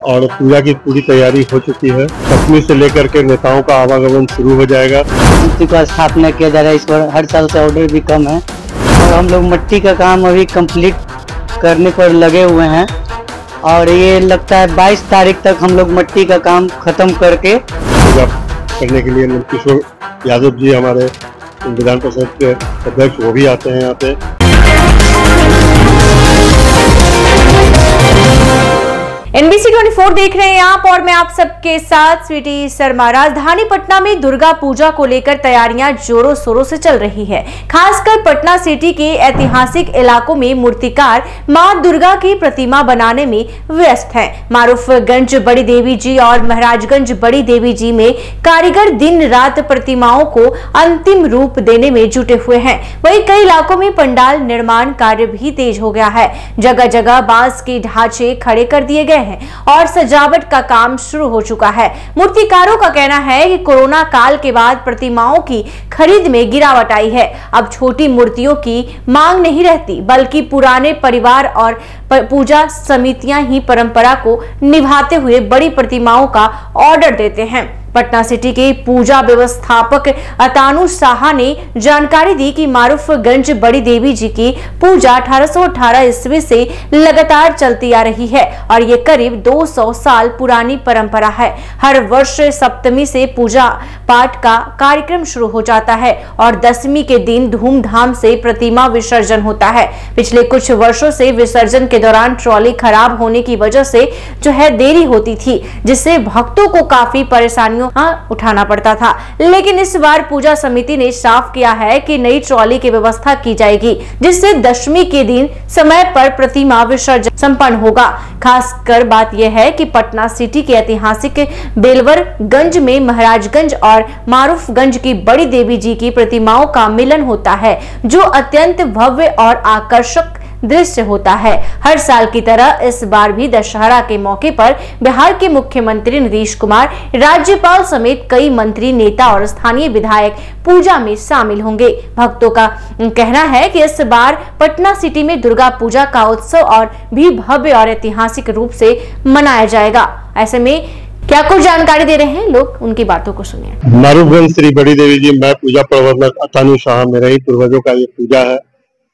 और पूजा की पूरी तैयारी हो चुकी है। 7वीं से लेकर के नेताओं का आवागमन शुरू हो जाएगा। मूर्ति का स्थापना किया जा रहा है। इस बार हर साल से ऑर्डर भी कम है और हम लोग मिट्टी का काम अभी कंप्लीट करने पर लगे हुए हैं और ये लगता है 22 तारीख तक हम लोग मिट्टी का काम खत्म करके पूजा करने के लिए नंदकिशोर यादव जी हमारे विधान परिषद के अध्यक्ष वो भी आते हैं यहाँ पे। NBC 24 देख रहे हैं आप और मैं आप सबके साथ स्वीटी शर्मा। राजधानी पटना में दुर्गा पूजा को लेकर तैयारियां जोरों शोरों से चल रही है। खासकर पटना सिटी के ऐतिहासिक इलाकों में मूर्तिकार मां दुर्गा की प्रतिमा बनाने में व्यस्त हैं। मारूफगंज बड़ी देवी जी और महाराजगंज बड़ी देवी जी में कारीगर दिन रात प्रतिमाओं को अंतिम रूप देने में जुटे हुए हैं। वहीं कई इलाकों में पंडाल निर्माण कार्य भी तेज हो गया है। जगह जगह बांस के ढांचे खड़े कर दिए गए और सजावट का काम शुरू हो चुका है। मूर्तिकारों का कहना है कि कोरोना काल के बाद प्रतिमाओं की खरीद में गिरावट आई है। अब छोटी मूर्तियों की मांग नहीं रहती, बल्कि पुराने परिवार और पूजा समितियां ही परंपरा को निभाते हुए बड़ी प्रतिमाओं का ऑर्डर देते हैं। पटना सिटी के पूजा व्यवस्थापक अतानु साहा ने जानकारी दी कि मारूफगंज बड़ी देवी जी की पूजा 1818 ईस्वी से लगातार चलती आ रही है और ये करीब 200 साल पुरानी परंपरा है। हर वर्ष सप्तमी से पूजा पाठ का कार्यक्रम शुरू हो जाता है और दशमी के दिन धूमधाम से प्रतिमा विसर्जन होता है। पिछले कुछ वर्षों से विसर्जन के दौरान ट्रॉली खराब होने की वजह से देरी होती थी, जिससे भक्तों को काफी परेशानियों उठाना पड़ता था। लेकिन इस बार पूजा समिति ने साफ किया है कि नई ट्रॉली की व्यवस्था की जाएगी, जिससे दशमी के दिन समय पर प्रतिमा विसर्जन संपन्न होगा। खासकर बात यह है कि पटना सिटी के ऐतिहासिक बेलवरगंज में महाराजगंज और मारूफगंज की बड़ी देवी जी की प्रतिमाओं का मिलन होता है, जो अत्यंत भव्य और आकर्षक दृश्य होता है। हर साल की तरह इस बार भी दशहरा के मौके पर बिहार के मुख्यमंत्री नीतीश कुमार, राज्यपाल समेत कई मंत्री, नेता और स्थानीय विधायक पूजा में शामिल होंगे। भक्तों का कहना है कि इस बार पटना सिटी में दुर्गा पूजा का उत्सव और भी भव्य और ऐतिहासिक रूप से मनाया जाएगा। ऐसे में क्या कुछ जानकारी दे रहे हैं लोग, उनकी बातों को सुनिए। मारूफगंज श्री बड़ी देवी जी, मैं पूजा प्रबंधक अतानु साहा, मेरा ही पूर्वजों का ये पूजा है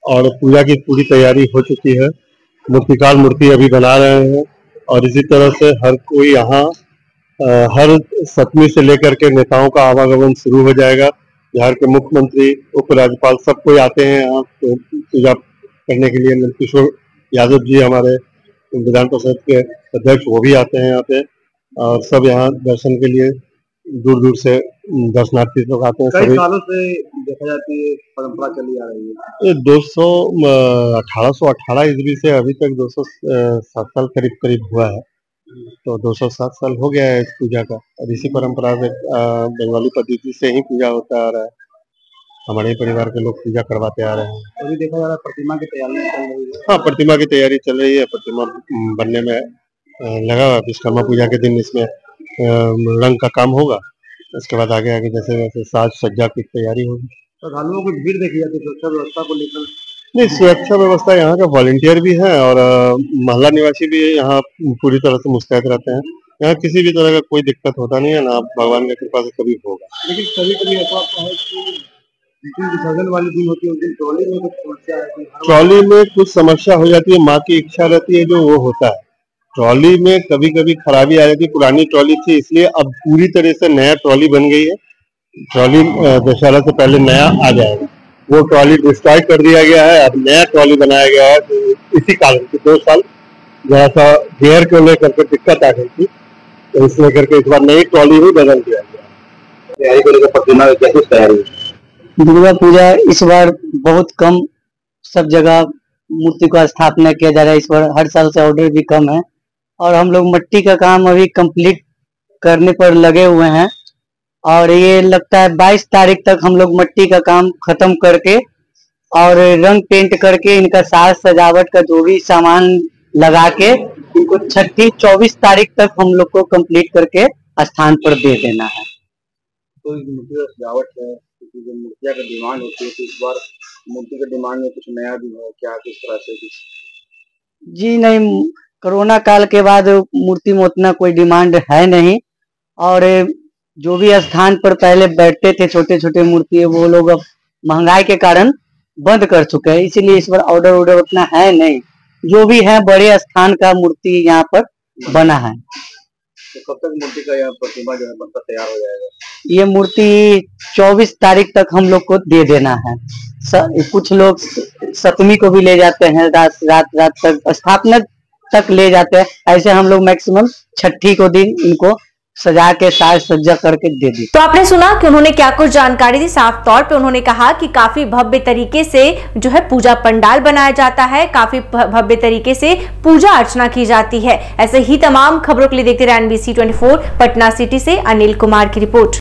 और पूजा की पूरी तैयारी हो चुकी है। मूर्तिकार मूर्ति अभी बना रहे हैं और इसी तरह से हर कोई यहाँ हर 7वीं से लेकर के नेताओं का आवागमन शुरू हो जाएगा। बिहार के मुख्यमंत्री, उपराज्यपाल सब कोई आते हैं यहाँ तो पूजा करने के लिए। नंदकिशोर यादव जी हमारे विधान परिषद के अध्यक्ष वो भी आते हैं यहाँ पे और सब यहाँ दर्शन के लिए दूर दूर से दर्शनार्थी लोग आते हैं। कई सालों से देखा जाती है परंपरा चली आ रही है। ये 1818 ईस्वी से अभी तक 207 साल करीब करीब हुआ है, तो 207 साल हो गया है इस पूजा का और इसी परंपरा से बंगाली पद्धति से ही पूजा होता आ रहा है। हमारे ही परिवार के लोग पूजा करवाते आ रहे हैं। अभी देखा जा रहा है प्रतिमा की तैयारी चल रही है। हाँ, प्रतिमा की तैयारी चल रही है। प्रतिमा बनने में लगा हुआ। विश्वकर्मा पूजा के दिन इसमें रंग का काम होगा। इसके बाद आगे आगे जैसे जैसे साज सज्जा की तैयारी होगी। श्रद्धालुओं की भीड़ देखी जाती है सुरक्षा व्यवस्था को लेकर? नहीं, सुरक्षा व्यवस्था यहाँ का वॉलंटियर भी है और मोहल्ला निवासी भी यहाँ पूरी तरह से मुस्तैद रहते हैं। यहाँ किसी भी तरह का कोई दिक्कत होता नहीं है, ना भगवान की कृपा से कभी होगा। लेकिन कभी कभी ऐसा होता है कि विसर्जन वाले दिन होती है, उस दिन ट्रॉली में कुछ समस्या आती है। ट्रॉली में कुछ समस्या हो जाती है, माँ की इच्छा रहती है जो वो होता है। ट्रॉली में कभी कभी खराबी आ जाती है। पुरानी ट्रॉली थी, इसलिए अब पूरी तरह से नया ट्रॉली बन गई है। ट्रॉली दशहरा से पहले नया आ जाएगा। वो ट्रॉली डिस्ट्रॉय कर दिया गया है, अब नया ट्रॉली बनाया गया है। तो इसी कारण से 2 साल जरा सा गेयर को लेकर के दिक्कत आ गई थी, तो इस लेकर के इस बार नई ट्रॉली ही बदल दिया गया। तैयारी को लेकर प्रतिमा की कैसी तैयारी? दुर्गा पूजा इस बार बहुत कम, सब जगह मूर्ति का स्थापना किया जा रहा है। इस बार हर साल से ऑर्डर भी कम है और हम लोग मिट्टी का काम अभी कंप्लीट करने पर लगे हुए हैं और ये लगता है 22 तारीख तक हम लोग मिट्टी का काम खत्म करके और रंग पेंट करके इनका साज सजावट का जो भी सामान लगा के इनको 24 तारीख तक हम लोग को कंप्लीट करके स्थान पर दे देना है। तो मूर्ति का सजावट है, जो मूर्तियाँ का डिमांड होती है, तो इस बार मूर्ति के डिमांड में कुछ नया भी है क्या, किस तरह से? जी नहीं, कोरोना काल के बाद मूर्ति में उतना कोई डिमांड है नहीं, और जो भी स्थान पर पहले बैठते थे छोटे छोटे मूर्ति, वो लोग अब महंगाई के कारण बंद कर चुके हैं, इसीलिए इस बार ऑर्डर उतना है नहीं। जो भी है बड़े स्थान का मूर्ति यहाँ पर बना है। तो कब तक मूर्ति का यह प्रतिमा जो है बनकर तैयार हो जाएगा? ये मूर्ति 24 तारीख तक हम लोग को दे देना है। कुछ लोग 7वीं को भी ले जाते हैं, रात तक स्थापना तक ले जाते हैं। ऐसे हम लोग मैक्सिमम 6ठी को दिन इनको सजा के साज सज्जा करके दे दी। तो आपने सुना कि उन्होंने क्या कुछ जानकारी दी। साफ तौर पे उन्होंने कहा कि काफी भव्य तरीके से जो है पूजा पंडाल बनाया जाता है, काफी भव्य तरीके से पूजा अर्चना की जाती है। ऐसे ही तमाम खबरों के लिए देखते रहिए NBC 24 पटना सिटी से अनिल कुमार की रिपोर्ट।